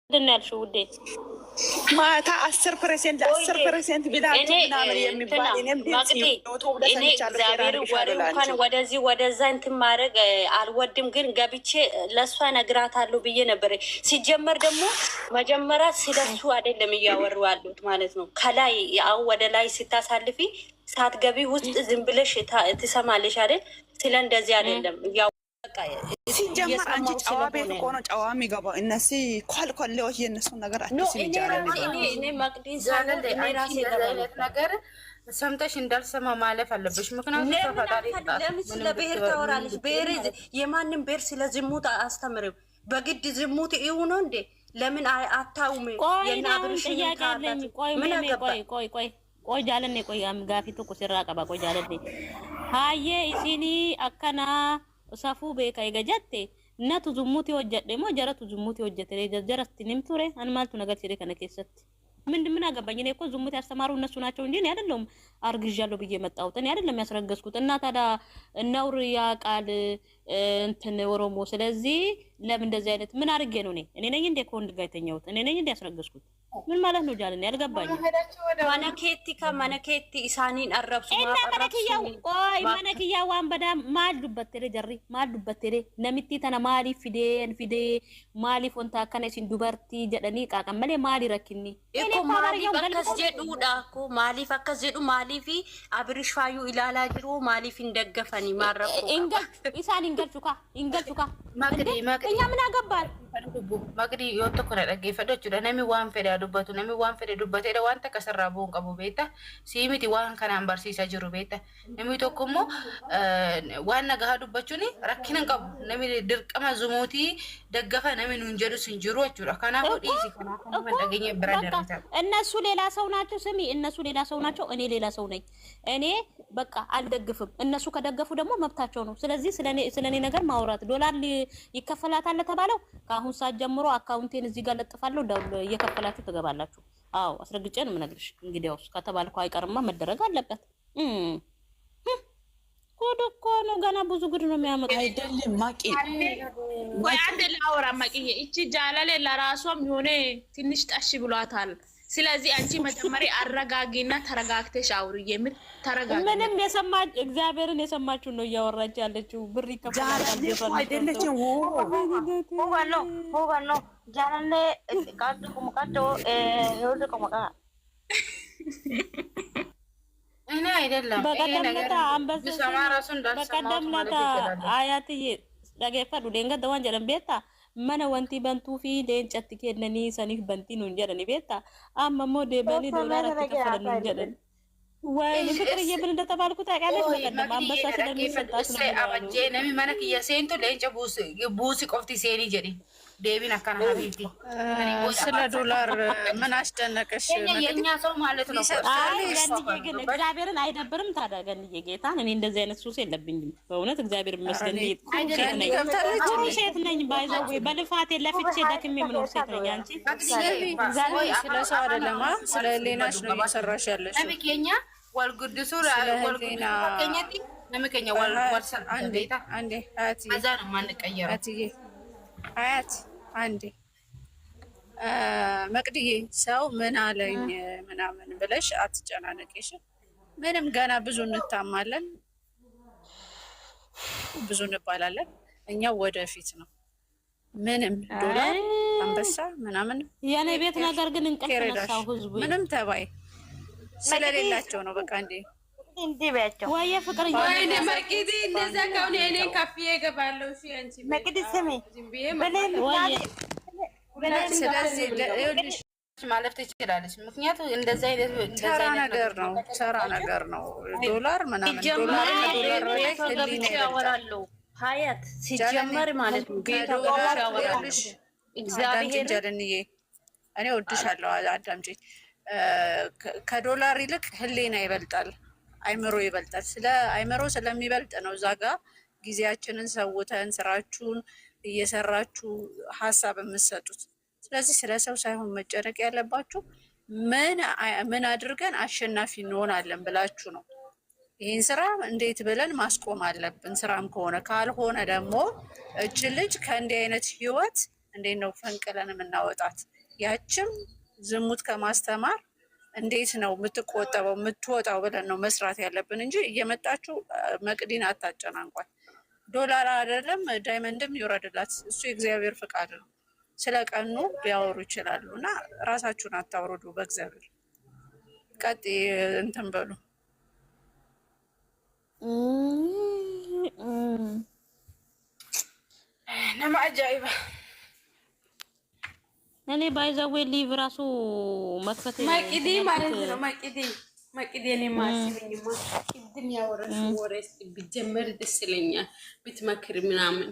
ድናልሽ ውዴ ማታ 10% ለ10% ቢላችሁ ምናምን የሚባል እኔ እግዚአብሔር ወሬው እንኳን ወደዚህ ወደዛ እንትን ማድረግ አልወድም፣ ግን ገብቼ ለእሷ እነግራታለሁ ብዬ ነበር። ሲጀመር ደግሞ መጀመሪያ ስለሱ አይደለም እያወሩ ያሉት ማለት ነው። ከላይ ያው ወደ ላይ ስታሳልፊ ሳትገቢ ውስጥ ዝም ብለሽ ትሰማለሽ አይደል? ስለ እንደዚህ አይደለም ሲጀመር አንቺ ጨዋ ቤት እኮ ነው ጨዋ የሚገባው። እነሱ ኮልኮሌዎች የእነሱ ነገር እኔ መቅዲን ሳለ ራሴ ነገር ሰምተሽ እንዳልሰማ ማለፍ አለብሽ። ምክንያቱም ተፈጣሪ ለምን ስለ ብሔር ታወራለች? ብሔር የማንም ብሔር ስለ ዝሙት አስተምርም። በግድ ዝሙት ይሁ ነው እንዴ? ለምን አታውም? የናብርሽ ያቃለኝ ቆይ ጃለኔ ቆይ ጋፊቱ ቁስራ ቀባ ቆይ ጃለኔ ሃዬ ኢሲኒ አከና ሰፉ ቤካ ይገጀቴ ነቱ ዝሙት ይወጀደ ሞ ጀረቱ ዝሙት ይወጀተ ጀረስቲ ንምቱሬ አንማልቱ ነገር ሲደ ከነከሰት ምን አገባኝ? እኔ እኮ ዝሙት ያስተማሩ እነሱ ናቸው እንጂ እኔ አይደለም አርግዣለሁ ብዬ መጣሁት። እኔ አይደለም ያስረገዝኩት። እና ታዲያ ነውር ያቃል እንትን ኦሮሞ። ስለዚህ ለምን እንደዚህ አይነት ምን አድርጌ ነው እኔ ነኝ እንደ ከወንድ ጋር የተኛሁት? እኔ ነኝ እንደ ያስረገዝኩት? ምን ማለት ነው ጃለን? ያልገባኝ ማነኬቲ ኢሳኒን አረብሱ እና ማነኪያው ቆይ ማነኪያው አንበዳ ማልዱበት ጀሪ ማልዱበት ነሚቲ ተና ማሊ ፊዴ ማሊ ፎንታ ከነ ሲን ዱበርቲ ጀደኒ ቃቀመለ ማሊ ረክኒ እኮ ማሊፍ አከስ ጀዱዳ እኮ ማሊፍ አከስ ጀዱ ማሊፊ አብርሽ ፋዩ ኢላላ ጅሩ ማሊፍ እንደገፈኒ ማረቁ ኢሳን እንገልቹካ ማግዲ እኛ ምን አገባል ማግዲ yoto kona dhaggeeffadhu jechuudha. Namni waan fedhaa dubbatu, namni waan fedhe dubbateedha wanta kasarraa bu'uun qabu beekta. Siimiti waan kanaan barsiisaa jiru beekta. Namni tokko immoo waan nagahaa dubbachuun rakkina hin qabu. Namni dirqama zumuutii daggafa namni nuun jedhu sin jiru jechuudha. Kanaafuu dhiisi kanaaf dhageenya bira darbita. እነሱ ሌላ ሰው ናቸው። ስሚ እነሱ ሌላ ሰው ናቸው፣ እኔ ሌላ ሰው ነኝ። እኔ በቃ አልደግፍም። እነሱ ከደገፉ ደግሞ መብታቸው ነው። ስለዚህ ስለኔ ነገር ማውራት ዶላር ይከፈላታል ተባለው ከአሁን ሰዓት ጀምሮ አካውንቴን እዚህ ጋር ለጥፋለሁ። እየከፈላችሁ ትገባላችሁ። አዎ አስረግጬ ነው የምነግርሽ። እንግዲያውስ ከተባልኩ አይቀርማ መደረግ አለበት። ኮዶ እኮ ነው ገና ብዙ ጉድ ነው የሚያመጣው። አይደለም ማቂ ወይ አንተ ላውራ ማቂ እቺ ጃላሌ ለራሷም የሆነ ትንሽ ጠሽ ብሏታል። ስለዚህ አንቺ መጀመሪያ አረጋጊና ተረጋግተሽ አውሪ። የምን ተረጋጊ? ምንም የሰማች እግዚአብሔርን የሰማችሁ ነው እያወራች ያለችው። ብር ይከፈላል አይደለችም። ሆባኖ ጃላሌ ቃጥ ቁምቃዶ ይወደ ቁምቃ እኔ አይደለም በቀደምታ አንበሳ በቀደምታ አያትዬ ዳገፈዱ ደንገ ደዋን ጀለም ቤታ mana wanti bantuu fi leencatti kennanii saniif bantii nuun jedhani beektaa. Amma immoo deebanii doolaratti kaffalan nuun jedhan. Waayee fiqiriyee bin እንደተባልኩ ታውቂያለሽ? በቀደም አንበሳ ስለሚሰጣት ነው አበጄ ነሚ ማነ ከየ ሴንቱ ለእንጨ ቡሲ ቆፍቲ ሴኒ ጀዲ ዴቢን አካና ሀቢቲ ስለ ዶላር ምን አስጨነቀሽ? የኛ ሰው ማለት ነው። አይ ገንዬ ግን እግዚአብሔርን አይደብርም? ታዲያ ገንዬ ጌታን እኔ እንደዚህ አይነት ሱስ የለብኝም በእውነት እግዚአብሔር ይመስገን። ሴት ነኝ ባይዘው በልፋቴ ለፍቼ ደክሜ የምኖር ሴት ነኝ። አንቺ እግዚአብሔር ስለ ሰው አይደለም ስለ ሌናሽ ነው እየሰራሽ ያለሽ። ነሚከኛ ወልጉድሱ ወልጉድሱ ከኛቲ ነሚከኛ ወልወርሰን አንዴ አያት አዛ ነው ማንቀየረው አትዬ አያት አንዴ መቅድዬ ሰው ምን አለኝ ምናምን ብለሽ አትጨናነቂሽ። ምንም ገና ብዙ እንታማለን፣ ብዙ እንባላለን። እኛው ወደፊት ነው። ምንም ዶላር አንበሳ ምናምን የኔ ቤት ነገር ግን እንቀጥላው ህዝቡ ምንም ተባይ ስለሌላቸው ነው። በቃ እንዴ ቤቸው ወይ ፍቅር ወይ መቅዲ እንደዛ ከሆነ እኔ ከፍዬ እገባለሁ። እሺ አንቺ መቅዲ ስሚ ስለዚህ ለልጅ ማለፍ ትችላለች። ምክንያቱም እንደዛ አይነት ተራ ነገር ነው። ዶላር ምናምን ዶላር ላይ ህሊና ያወራሉ። ሀያት ሲጀመር ማለት ነው ዶላር ያወራሉ። እግዚአብሔር ጀርንዬ እኔ ወድሻለሁ። አዳምጪ። ከዶላር ይልቅ ህሊና ይበልጣል፣ አይምሮ ይበልጣል። ስለ አይምሮ ስለሚበልጥ ነው እዛ ጋር ጊዜያችንን ሰውተን ስራችሁን እየሰራችሁ ሀሳብ የምትሰጡት። ስለዚህ ስለ ሰው ሳይሆን መጨነቅ ያለባችሁ ምን አድርገን አሸናፊ እንሆናለን ብላችሁ ነው። ይህን ስራ እንዴት ብለን ማስቆም አለብን። ስራም ከሆነ ካልሆነ ደግሞ እች ልጅ ከእንዲህ አይነት ህይወት እንዴት ነው ፈንቅለን የምናወጣት? ያችም ዝሙት ከማስተማር እንዴት ነው የምትቆጠበው የምትወጣው ብለን ነው መስራት ያለብን እንጂ እየመጣችሁ መቅዲን አታጨናንቋል። ዶላር አይደለም ዳይመንድም ይውረድላት፣ እሱ የእግዚአብሔር ፍቃድ ነው። ስለ ቀኑ ሊያወሩ ይችላሉ እና ራሳችሁን አታውርዱ። በእግዚአብሔር ቀጥ እንትን በሉ። ነማ አጃኢባ እኔ ባይዘዌ ሊቭ ራሱ መክፈት ማቂዲ ማለት ነው። ማቂዲ እኔ ማስበኝማ ቅድም ያወራሽ ወሬ ቢጀመር ደስ ይለኛል ብትመክር ምናምን።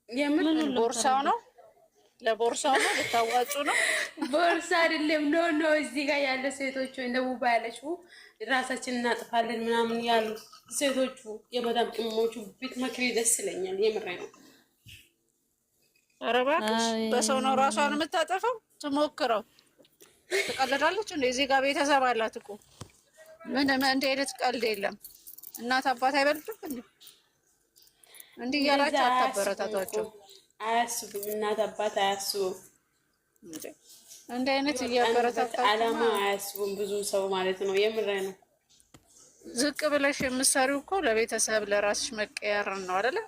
የምን ቦርሳው ነው? ለቦርሳው ነው? ልታዋጩ ነው? ቦርሳ አይደለም። ኖ እዚህ ጋር ያለ ሴቶቹ እንደ ውባ ያለችው ራሳችንን እናጥፋለን ምናምን ያሉ ሴቶቹ የመዳም ቅመሞቹ ብትመክሪ ደስ ይለኛል። የምሬ ነው። ኧረ እባክሽ በሰው ነው ራሷን የምታጠፋው። ትሞክረው። ትቀልዳለች እንዴ? እዚህ ጋር ቤተሰብ አላት እኮ ምንም እንደ አይነት ቀልድ የለም። እናት አባት አይበልጥም እንዴ? እንዲህ እያላችሁ አታበረታቷቸው። አያስቡም። እናት አባት አያስቡም። እንደ አይነት እያበረታታችሁ አላማ አያስቡም። ብዙ ሰው ማለት ነው። የምሬ ነው። ዝቅ ብለሽ የምትሰሪው እኮ ለቤተሰብ ለራስሽ መቀየር ነው አይደለ?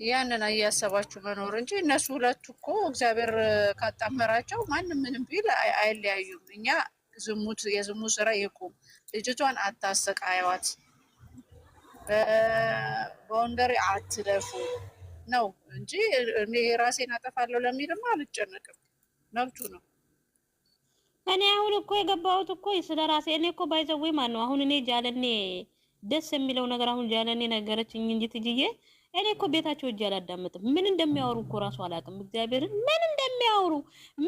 ያንን እያሰባችሁ መኖር እንጂ እነሱ ሁለቱ እኮ እግዚአብሔር ካጣመራቸው ማንም ምንም ቢል አይለያዩም። እኛ የዝሙት ስራ ይቁም፣ ልጅቷን አታሰቃያዋት፣ በወንደሪ አትለፉ ነው እንጂ እኔ ራሴን አጠፋለሁ ለሚልማ አልጨነቅም። መብቱ ነው። እኔ አሁን እኮ የገባሁት እኮ ስለ ራሴ እኔ እኮ ባይዘዌ ማን ነው አሁን እኔ ጃለኔ ደስ የሚለው ነገር አሁን ጃለኔ ነገረችኝ እንጂ ትጅዬ እኔ እኮ ቤታቸው እጅ አላዳምጥም። ምን እንደሚያወሩ እኮ ራሱ አላውቅም። እግዚአብሔርን ምን እንደሚያወሩ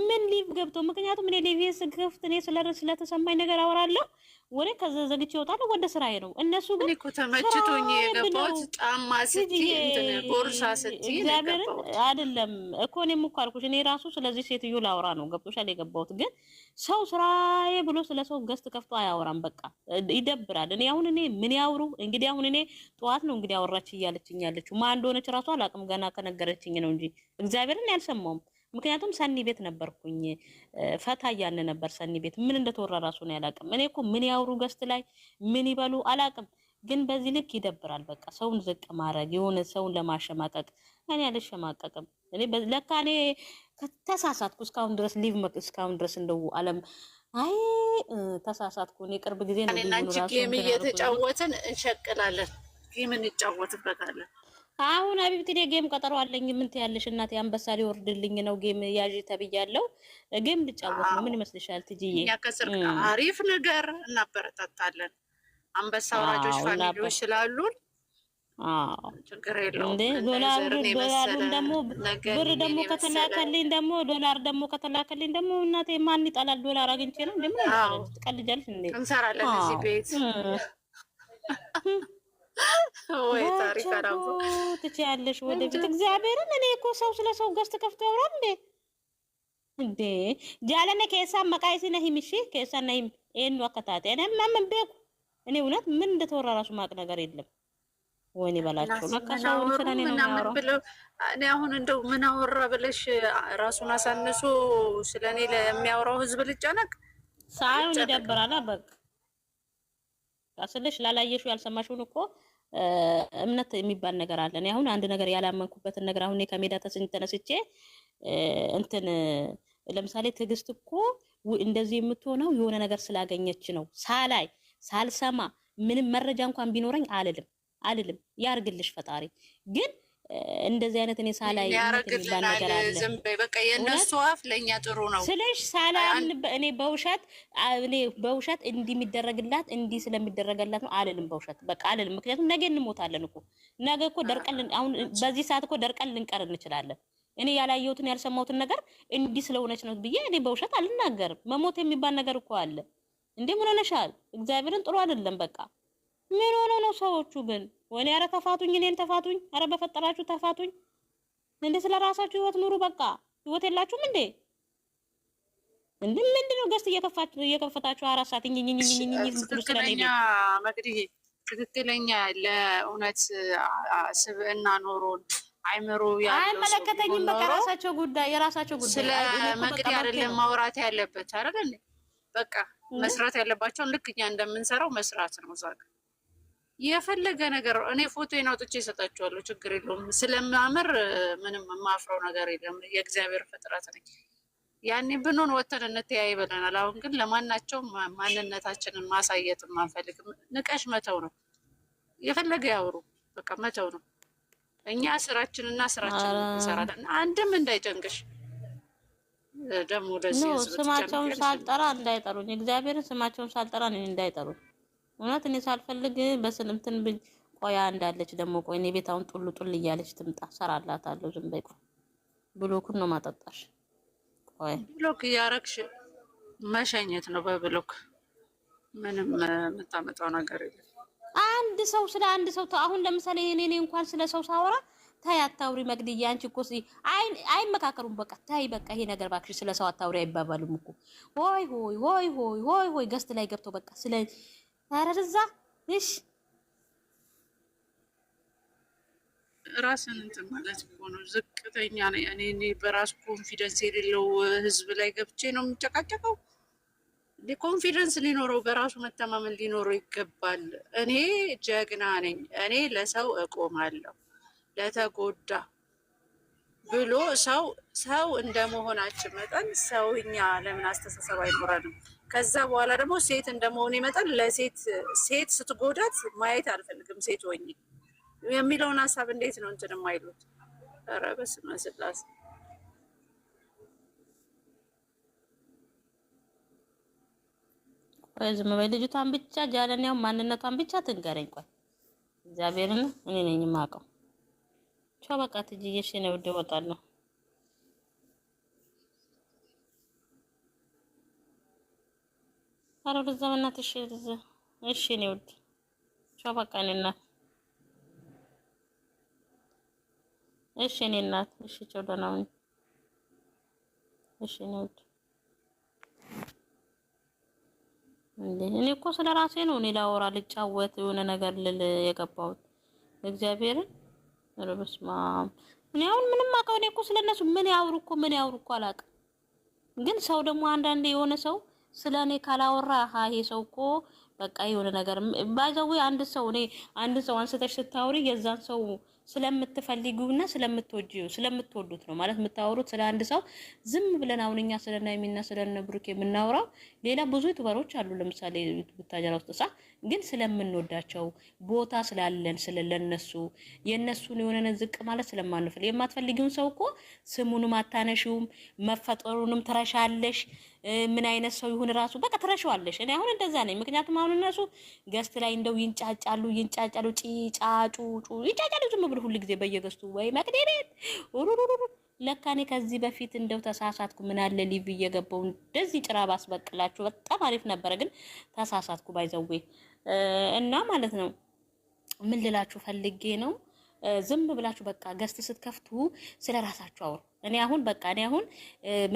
ምን ሊቭ ገብተው። ምክንያቱም እኔ ሊቭ ስከፍት እኔ ስለተሰማኝ ነገር አወራለሁ፣ ወሬ ከዛ ዘግቼ እወጣለሁ፣ ወደ ስራዬ ነው። እነሱ ግን እኮ ተመችቶኝ የገባሁት ጫማ ስትይ እንትን ቦርሳ ስትይ እግዚአብሔርን አይደለም እኮ እኔም እኮ አልኩሽ። እኔ ራሱ ስለዚህ ሴትዮ ላወራ ነው ገብቶሻል የገባሁት። ግን ሰው ስራዬ ብሎ ስለ ሰው ገስት ከፍቶ አያወራም። በቃ ይደብራል። እኔ አሁን እኔ ምን ያወሩ እንግዲህ አሁን እኔ ጠዋት ነው እንግዲህ አወራች እያለችኝ ያለችው ማን እንደሆነች ራሱ አላውቅም። ገና ከነገረችኝ ነው እንጂ እግዚአብሔርን ያልሰማውም። ምክንያቱም ሰኒ ቤት ነበርኩኝ፣ ፈታ እያልን ነበር ሰኒ ቤት። ምን እንደተወራ ራሱ ነው ያላውቅም። እኔ እኮ ምን ያወሩ ገስት ላይ ምን ይበሉ አላውቅም። ግን በዚህ ልክ ይደብራል። በቃ ሰውን ዝቅ ማድረግ የሆነ ሰውን ለማሸማቀቅ እኔ አልሸማቀቅም። እኔ ለካ እኔ ተሳሳትኩ እስካሁን ድረስ ሊቭ እስካሁን ድረስ እንደው አለም አይ ተሳሳትኩ። እኔ ቅርብ ጊዜ ነው ሊቭ ራሱ ጌም እየተጫወትን እንሸቅላለን። ጌም እንጫወትበታለን። አሁን አቢብቲ ጌም ቀጠሮ አለኝ። ምን ትያለሽ እናቴ? አንበሳ ሊወርድልኝ ነው። ጌም ያዥ ተብያለሁ። ጌም ልጫወት ነው። ምን ይመስልሻል ትጂዬ? እኛ ከስር አሪፍ ነገር እናበረታታለን። አንበሳ ወራጆች ፋሚሊዎች ስላሉን ችግር የለውም። እንዴ ዶላሩን ደግሞ ብር ደግሞ ከተላከልኝ ደግሞ እናቴ ማን ይጣላል? ዶላር አግኝቼ ነው እንደምን ትቀልጃለሽ እንዴ? እንሰራለን እዚህ ቤት ወይ ታሪክ አራቡ ትችያለሽ ወደፊት። እግዚአብሔርን እኔ እኮ ሰው ስለ ሰው ገዝት ከፍቶ ያወራል እንዴ ጃለነ ከሳ መቃይሲ ነሂም እሺ ከሳ ነሂም ኤኑ አከታተ እኔ ማመን ቤኩ እኔ እውነት ምን እንደተወራ ራሱ ማቅ ነገር የለም። ወይኔ በላቸው በቃ ሰው ስለኔ ነው የሚያወራው። እኔ አሁን እንደው ምን አወራ ብለሽ ራሱን አሳንሶ ስለኔ ለሚያወራው ህዝብ ልጨነቅ ሳይሆን ይደብራል። በቃ አስለሽ ላላየሽው ያልሰማሽውን እኮ እምነት የሚባል ነገር አለ። እኔ አሁን አንድ ነገር ያላመንኩበትን ነገር አሁን ከሜዳ ተነስቼ እንትን ለምሳሌ ትዕግስት እኮ እንደዚህ የምትሆነው የሆነ ነገር ስላገኘች ነው። ሳልሰማ ምንም መረጃ እንኳን ቢኖረኝ አልልም። ያርግልሽ ፈጣሪ። ግን እንደዚህ አይነት እኔ ሳላይ የሚባል ነገር አለ። ዝም በይ በቃ የነሱ አፍ ለኛ ጥሩ ነው ስለሽ እኔ በውሸት እንዲህ የሚደረግላት እንዲህ ስለሚደረግላት ነው አልልም። በውሸት በቃ አልልም። ምክንያቱም ነገ እንሞታለን እኮ ነገ እኮ ደርቀን አሁን በዚህ ሰዓት እኮ ደርቀን ልንቀር እንችላለን። እኔ ያላየሁትን ያልሰማሁትን ነገር እንዲህ ስለሆነች ነው ብዬ እኔ በውሸት አልናገርም። መሞት የሚባል ነገር እኮ አለ እንዴ። ምን ሆነሻል? እግዚአብሔርን ጥሩ አይደለም። በቃ ምን ሆነ ነው ሰዎቹ ግን? ወኔ ኧረ ተፋቱኝ፣ እኔን ተፋቱኝ፣ ኧረ በፈጠራችሁ ተፋቱኝ። እንዴ ስለ ራሳችሁ ህይወት ኑሩ። በቃ ህይወት የላችሁም እንዴ? ምንድነው ገስት እየከፈታችሁ 4 ሰዓት ትክክለኛ መግዲህ ትክክለኛ ለእውነት ስብዕና ኖሮን አይምሮ ያለው አይመለከተኝም። በቃ የራሳቸው ጉዳይ ጉዳይ። ስለ መቅዲ አይደለም ማውራት ያለበት አይደል? በቃ መስራት ያለባቸውን ልክ እኛ እንደምንሰራው መስራት ነው። እዛ ጋር የፈለገ ነገር እኔ ፎቶዬን አውጥቼ እሰጣቸዋለሁ፣ ችግር የለውም። ስለማምር ምንም የማፍረው ነገር የለም። የእግዚአብሔር ፍጥረት ነኝ። ያኔ ብንሆን ወተን እንተያይ ብለናል። አሁን ግን ለማናቸው ማንነታችንን ማሳየት አንፈልግም። ንቀሽ መተው ነው። የፈለገ ያውሩ፣ በቃ መተው ነው። እኛ ስራችንና ስራችንን እንሰራለን። አንድም እንዳይጨንቅሽ ደግሞ ለዚህ ስማቸውን ሳልጠራ እንዳይጠሩኝ፣ እግዚአብሔርን ስማቸውን ሳልጠራ እኔን እንዳይጠሩኝ። እውነት እኔ ሳልፈልግ በስልምትን ቆያ እንዳለች ደግሞ ቆይ እኔ ቤት አሁን ጡል ጡል እያለች ትምጣ፣ ሰራላታለሁ። ዝም በይ ቆይ። ብሎኩን ነው ማጠጣሽ። ቆይ ብሎክ እያረግሽ መሸኘት ነው። በብሎክ ምንም የምታመጣው ነገር የለም። አንድ ሰው ስለ አንድ ሰው አሁን ለምሳሌ እኔ እንኳን ስለ ሰው ሳወራ ታይ አታውሪ መግድያ፣ አንቺ እኮ አይመካከሩም። በቃ ታይ በቃ ይሄ ነገር እባክሽ ስለ ሰው አታውሪ አይባባሉም እኮ። ሆይ ሆይ ሆይ ሆይ ሆይ ሆይ ገስት ላይ ገብተው በቃ ስለ አረዛ እሺ ራስን እንትን ማለት እኮ ነው። ዝቅተኛ ነኝ እኔ በራሱ ኮንፊደንስ የሌለው ህዝብ ላይ ገብቼ ነው የምጨቃጨቀው። ኮንፊደንስ ሊኖረው በራሱ መተማመን ሊኖረው ይገባል። እኔ ጀግና ነኝ፣ እኔ ለሰው እቆማለሁ፣ ለተጎዳ ብሎ ሰው እንደመሆናችን መጠን ሰውኛ ለምን አስተሳሰብ አይኖረንም? ከዛ በኋላ ደግሞ ሴት እንደመሆኔ መጠን ሴት ስትጎዳት ማየት አልፈልግም። ሴት ሆኜ የሚለውን ሀሳብ እንዴት ነው እንትን የማይሉት? ኧረ በስመ ስላሴ። ቆይ ዝም በይ። ልጅቷን ብቻ ጃለኔው ማንነቷን ብቻ ትንገረኝ። ቆይ እግዚአብሔርን እኔ ነኝ የማውቀው። ቻው በቃ ትጂዬሽ ነው ወደ ወጣለሁ። ኧረ ወደዛ በእናትሽ እሺ ነው ወደ ቻው በቃ እኔ እናት እሺ እኔ እናት እሺ ቻው ደህና ሁኚ። እሺ ነው ወደ እኔ እኮ ስለ ራሴ ነው እኔ ላወራ ልጫወት የሆነ ነገር ልል የገባሁት እግዚአብሔርን። ኧረ በስመ አብ እኔ አሁን ምንም አውቀው እኔ እኮ ስለነሱ ምን ያውሩ እኮ አላውቅም። ግን ሰው ደግሞ አንዳንዴ የሆነ ሰው ስለ እኔ ካላወራ ይሄ ሰው እኮ በቃ የሆነ ነገር ባይዘው አንድ ሰው አንስተሽ ስታወሪ የዛን ሰው ስለምትፈልጊውና ስለምትወዱት ነው ማለት የምታወሩት። ስለ አንድ ሰው ዝም ብለን አሁን እኛ ስለና የሚና ስለነ ብሩክ የምናወራው ሌላ ብዙ ዩቲዩበሮች አሉ። ለምሳሌ ቡታጀራ ውስጥ ግን ስለምንወዳቸው ቦታ ስላለን ስለለነሱ የነሱን የሆነ ዝቅ ማለት ስለማንፈልግ የማትፈልጊውን ሰው እኮ ስሙንም አታነሺውም፣ መፈጠሩንም ትረሻለሽ። ምን አይነት ሰው ይሁን ራሱ በቃ ትረሻዋለሽ። እኔ አሁን እንደዛ ነኝ። ምክንያቱም አሁን እነሱ ገስት ላይ እንደው ይንጫጫሉ ጭጫጩ ይንጫጫሉ ዝም ብሎ ሁሉ ጊዜ በየገስቱ ወይ መቅደዴት ለካ እኔ ከዚህ በፊት እንደው ተሳሳትኩ። ምን አለ ሊቭ እየገባው እንደዚህ ጭራ ባስበቅላችሁ በጣም አሪፍ ነበረ። ግን ተሳሳትኩ ባይዘዌ እና ማለት ነው። ምን ልላችሁ ፈልጌ ነው፣ ዝም ብላችሁ በቃ ገስት ስትከፍቱ ስለ ራሳችሁ አውሩ። እኔ አሁን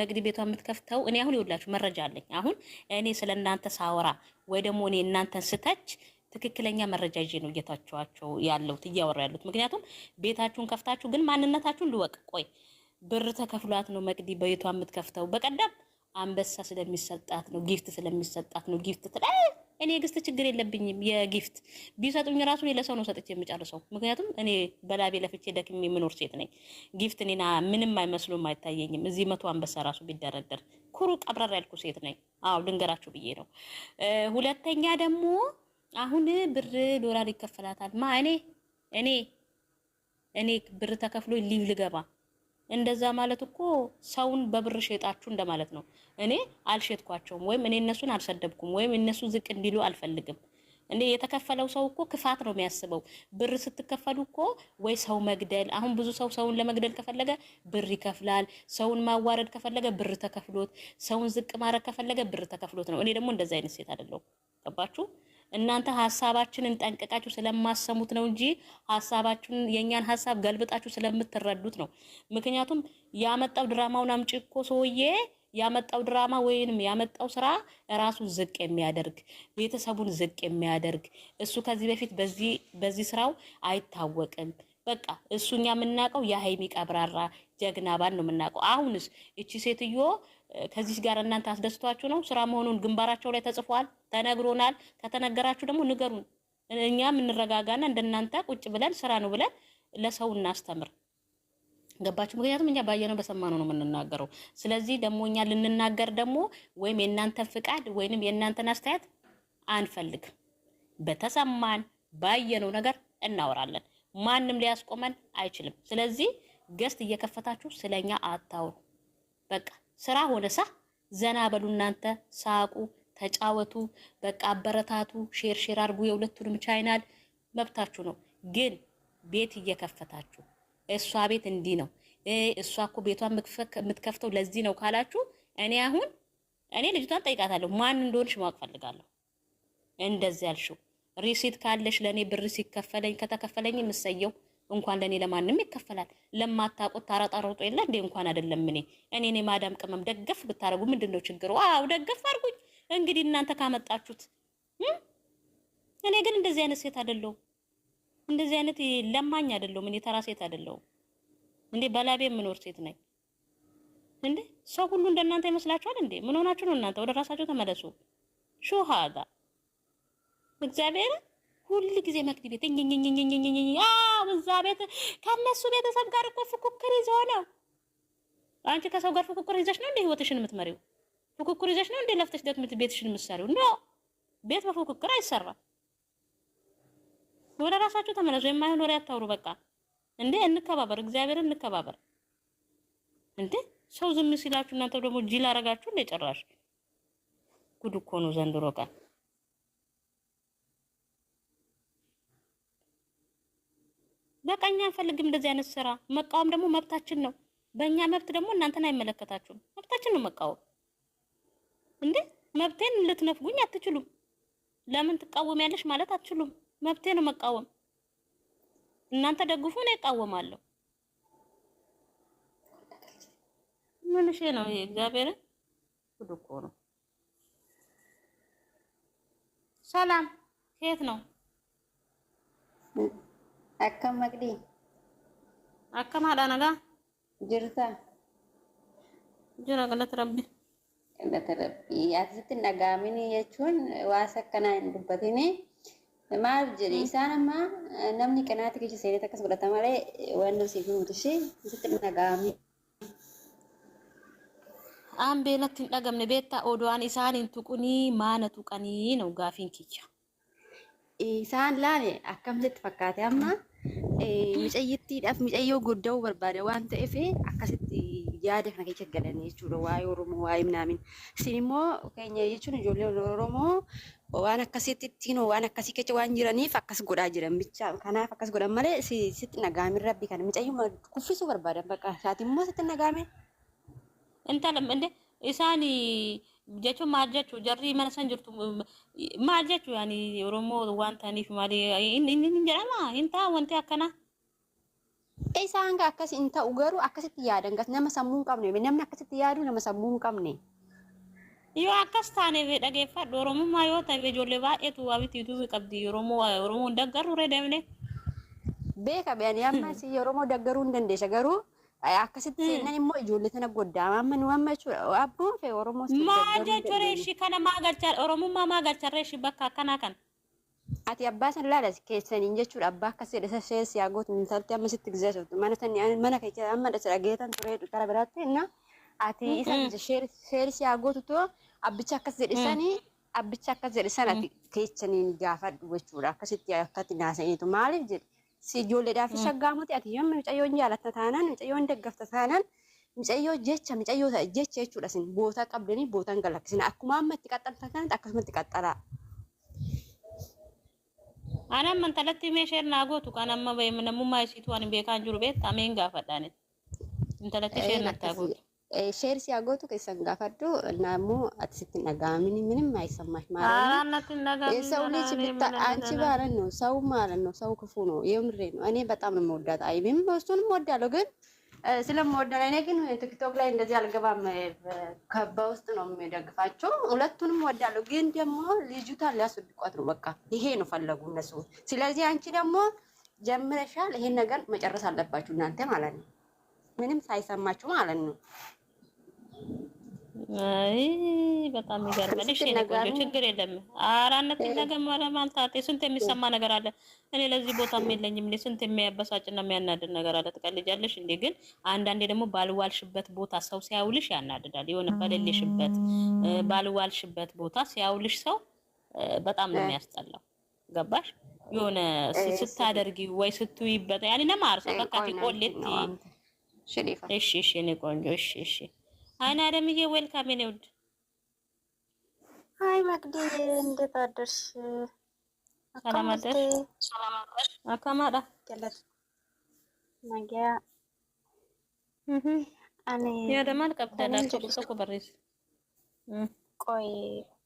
መግዲ ቤቷ የምትከፍተው እኔ አሁን ይኸውላችሁ መረጃ አለኝ። አሁን እኔ ስለ እናንተ ሳወራ ወይ ደግሞ እኔ እናንተን ስተች ትክክለኛ መረጃ ይዤ ነው እየታችኋቸው ያለሁት እያወራ ያለሁት። ምክንያቱም ቤታችሁን ከፍታችሁ ግን ማንነታችሁን ልወቅ። ቆይ ብር ተከፍሏት ነው መግዲ ቤቷ የምትከፍተው። በቀደም አንበሳ ስለሚሰጣት ነው፣ ጊፍት ስለሚሰጣት ነው። ጊፍት እኔ የግስት ችግር የለብኝም። የጊፍት ቢሰጡኝ ራሱ ለሰው ነው ሰጥቼ የምጨርሰው። ምክንያቱም እኔ በላቤ ለፍቼ ደክሜ የምኖር ሴት ነኝ። ጊፍት እኔና ምንም አይመስሉም አይታየኝም። እዚህ 100 አንበሳ ራሱ ቢደረደር ኩሩ ቀብረር ያልኩ ሴት ነኝ። አዎ ልንገራችሁ ብዬ ነው። ሁለተኛ ደግሞ አሁን ብር ዶላር ይከፈላታል። እኔ ብር ተከፍሎ ሊቭ ልገባ እንደዛ ማለት እኮ ሰውን በብር ሸጣችሁ እንደማለት ነው። እኔ አልሸጥኳቸውም ወይም እኔ እነሱን አልሰደብኩም ወይም እነሱ ዝቅ እንዲሉ አልፈልግም። እንዴ የተከፈለው ሰው እኮ ክፋት ነው የሚያስበው። ብር ስትከፈሉ እኮ ወይ ሰው መግደል፣ አሁን ብዙ ሰውን ለመግደል ከፈለገ ብር ይከፍላል። ሰውን ማዋረድ ከፈለገ ብር ተከፍሎት፣ ሰውን ዝቅ ማድረግ ከፈለገ ብር ተከፍሎት ነው። እኔ ደግሞ እንደዛ አይነት ሴት አይደለሁም። ገባችሁ? እናንተ ሀሳባችንን ጠንቅቃችሁ ስለማሰሙት ነው እንጂ ሀሳባችንን የኛን ሀሳብ ገልብጣችሁ ስለምትረዱት ነው። ምክንያቱም ያመጣው ድራማውን አምጪ እኮ ሰውዬ ያመጣው ድራማ ወይንም ያመጣው ስራ ራሱን ዝቅ የሚያደርግ ቤተሰቡን ዝቅ የሚያደርግ እሱ ከዚህ በፊት በዚህ ስራው አይታወቅም። በቃ እሱኛ የምናውቀው የሀይሚ ቀብራራ ጀግና ባል ነው የምናውቀው። አሁንስ እቺ ሴትዮ ከዚህ ጋር እናንተ አስደስቷችሁ ነው? ስራ መሆኑን ግንባራቸው ላይ ተጽፏል፣ ተነግሮናል። ከተነገራችሁ ደግሞ ንገሩን። እኛም እንረጋጋና እንደናንተ ቁጭ ብለን ስራ ነው ብለን ለሰው እናስተምር። ገባችሁ? ምክንያቱም እኛ ባየነው በሰማነው ነው የምንናገረው። ስለዚህ ደግሞ እኛ ልንናገር ደግሞ ወይም የእናንተን ፍቃድ ወይንም የእናንተን አስተያየት አንፈልግም። በተሰማን ባየነው ነገር እናወራለን። ማንም ሊያስቆመን አይችልም። ስለዚህ ገስት እየከፈታችሁ ስለኛ አታውሩ። በቃ ስራ ሆነሳ ዘና በሉ እናንተ፣ ሳቁ፣ ተጫወቱ፣ በቃ አበረታቱ፣ ሼር አድርጉ። የሁለቱንም ቻይናል መብታችሁ ነው። ግን ቤት እየከፈታችሁ እሷ ቤት እንዲህ ነው እሷ እኮ ቤቷን የምትከፍተው ለዚህ ነው ካላችሁ እኔ ልጅቷን ጠይቃታለሁ። ማን እንደሆንሽ ማወቅ ፈልጋለሁ። እንደዚህ ያልሽው ሪሲት ካለሽ ለኔ ብር ሲከፈለኝ ከተከፈለኝ የምሰየው እንኳን ለኔ ለማንም ይከፈላል። ለማታውቁት ታረጣሮጡ የለ እንዴ? እንኳን አይደለም እኔ ማዳም ቅመም ደገፍ ብታረጉ ምንድነው ችግሩ? አው ደገፍ አድርጉኝ እንግዲህ እናንተ ካመጣችሁት። እኔ ግን እንደዚህ አይነት ሴት አይደለሁም። እንደዚህ አይነት ለማኝ አይደለሁም። እኔ ተራ ሴት አይደለሁም እንዴ? በላቤ የምኖር ሴት ነኝ እንዴ? ሰው ሁሉ እንደናንተ ይመስላችኋል እንዴ? ምን ሆናችሁ ነው እናንተ? ወደ ራሳችሁ ተመለሱ። ሹሃዳ እግዚአብሔር ሁሉ ጊዜ መክዲ ቤት እዛ ቤት ከነሱ ቤተሰብ ጋር እኮ ፉክክር ይዘው ነው። አንቺ ከሰው ጋር ፉክክር ይዘሽ ነው እንዴ ህይወትሽን የምትመሪው? ፉክክር ይዘሽ ነው እንዴ ለፍተሽ ደክመሽ ቤትሽን የምትሰሪው? ኖ ቤት በፉክክር አይሰራም። ወደ ራሳችሁ ተመለሱ። የማይሆን ወሬ አታውሩ። በቃ እንዴ እንከባበር፣ እግዚአብሔርን እንከባበር። እንዴ ሰው ዝም ሲላችሁ እናንተ ደግሞ ጅል አረጋችሁ እንደ ጨራሽ። ጉድ እኮ ነው ዘንድሮ ቀን። በቃ እኛ አንፈልግም እንደዚህ አይነት ስራ። መቃወም ደግሞ መብታችን ነው። በእኛ መብት ደግሞ እናንተን አይመለከታችሁም። መብታችን ነው መቃወም። እንዴ መብቴን ልትነፍጉኝ አትችሉም። ለምን ትቃወሚያለሽ ማለት አትችሉም። መብቴ ነው መቃወም። እናንተ ደግፉ፣ ነው እቃወማለሁ። ምን እሺ ነው እግዚአብሔር ጉድ እኮ ነው። ሰላም ከየት ነው? akkam maqdi akkam haadha nagaa jirta jira galata rabbi asitti dhagaamini jechuun waasa akkanaa hin dubbatini maal jedhi isaan amma namni qanaati keessa seenet akkas godhata malee waan nuti himutu ishee asitti dhagaami aan beelatti hin dhagamne beektaa oduun isaaniin tuqunii maana tuqanii ነው gaafiin kiyya isaan laale akkamitti fakkaate amma mucayyittiidhaaf mucayyoo guddoo barbaade waan ta'eef akkasitti yaada kana keessa galanii jechuudha waa'ee Oromoo waa'ee minaamin isin immoo keenya jechuun ijoollee Oromoo waan akkasitti ittiin waan akkasii keessa waan jiraniif akkas godhaa jiran bicha kanaaf akkas godhan malee sitti nagaamin rabbi kana mucayyoo kuffisuu barbaadan bakka isaati immoo sitti nagaame intalam inde isaani jechuun maal jechuu jarri mana san jirtu maal jechuu yaani Oromoo waan ta'aniif maali inni jedhama inta wanti akkana isaan akkas inta ugaru akkasitti yaadan gas nama sammuu hin qabne namni akkasitti yaadu nama sammuu hin qabne yoo akkas taane dhageeffadhu Oromummaa yoo ta'e ijoollee baay'eetu waabitiitu qabdi Oromoo daggaruu reedamne beeka beani amma si Oromoo daggaruu hin dandeesha garuu akkasitti seenan immoo ijoollee tana goddaama amma nu amma jechuudha abboon fee Oromoo maal jechuudha ishii kana maagalchaa Oromummaa maagalcharree ishii bakka akkanaa kan ati abbaa san laala keessaniin jechuudha abbaa akkas jedhe sees yaa gootu intalti amma sitti gizeessu mana keessa amma dhasa dhageetan ture kara biraatti na ati isa sees yaa gootu to abbicha akkas jedhe sanii abbicha akkas jedhe sana keessaniin gaafadhu jechuudha akkasitti akkatti naasaniitu maaliif jedhe si ijoolleedhaaf shaggaamuti ati yommuu mucayyoon jaalatta taanaan mucayyoon deggafta taanaan mucayyoo jecha mucayyoo jecha jechuudha sin bootaa qabdanii bootaan galakkisina akkuma amma itti qaxxaltan akkasumatti qaxxalaa. Anam mantalatti meesheer naagotu kan amma namummaa isiitu waan beekaan jiru beektaa ameen gaafadhaan intalatti isheen nattaagotu. Sheer si agootu keessan gaafadhu naammoo ati sitti dhagaamini ምንም አይሰማሽ ማለት ነው። የሰው ልጅ አንቺ ባለን ነው ሰው ማለት ነው። ሰው ክፉ ነው የምሬ ነው። እኔ በጣም ነው የምወዳት አይብም እሱንም እወዳለሁ ግን ስለምወዳት እኔ ግን ቲክቶክ ላይ እንደዚህ አልገባም በውስጥ ነው የሚደግፋቸው ሁለቱንም እወዳለሁ ግን ደግሞ ልጅቷን ሊያስወድቋት ነው በቃ ይሄ ነው ፈለጉ እነሱ። ስለዚህ አንቺ ደግሞ ጀምረሻል። ይሄን ነገር መጨረስ አለባችሁ እናንተ ማለት ነው። ምንም ሳይሰማችሁ ማለት ነው። አይ በጣም ይገርማል። እሺ ነው ቆንጆ ችግር የለም። አራነት ነገር ማለማንታት ስንት የሚሰማ ነገር አለ። እኔ ለዚህ ቦታም የለኝም። እኔ ስንት የሚያበሳጭና የሚያናድድ ነገር አለ። ትቀልጃለሽ እንዴ? ግን አንዳንዴ ደግሞ ባልዋልሽበት ቦታ ሰው ሲያውልሽ ያናድዳል። የሆነ በሌለሽበት ባልዋልሽበት ቦታ ሲያውልሽ ሰው በጣም ነው የሚያስጠላው። ገባሽ? የሆነ ስታደርጊ ወይ ስትይበት ያኔ ነማርሰ ከካቲ ቆሌቲ እሺ እሺ እኔ ቆንጆ እሺ እሺ አይና አለምዬ ዌልካም የኔ ውድ። ሃይ መቅዲ እንዴት አደርሽ? ሰላም አደርሽ? አካማዳ ገለት ነገያ አኔ ያደማል ቀብዳላ ተቆ በሬስ ቆይ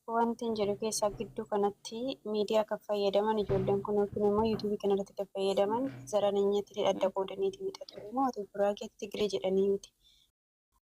wanti jedhu keessa gidduu kanatti miidiyaa kan fayyadaman ijoolleen kun yookiin immoo yuutuubii kanarratti kan fayyadaman zara nyaatti adda qoodaniiti midhatu immoo ati buraakeetti Tigiree jedhanii miti.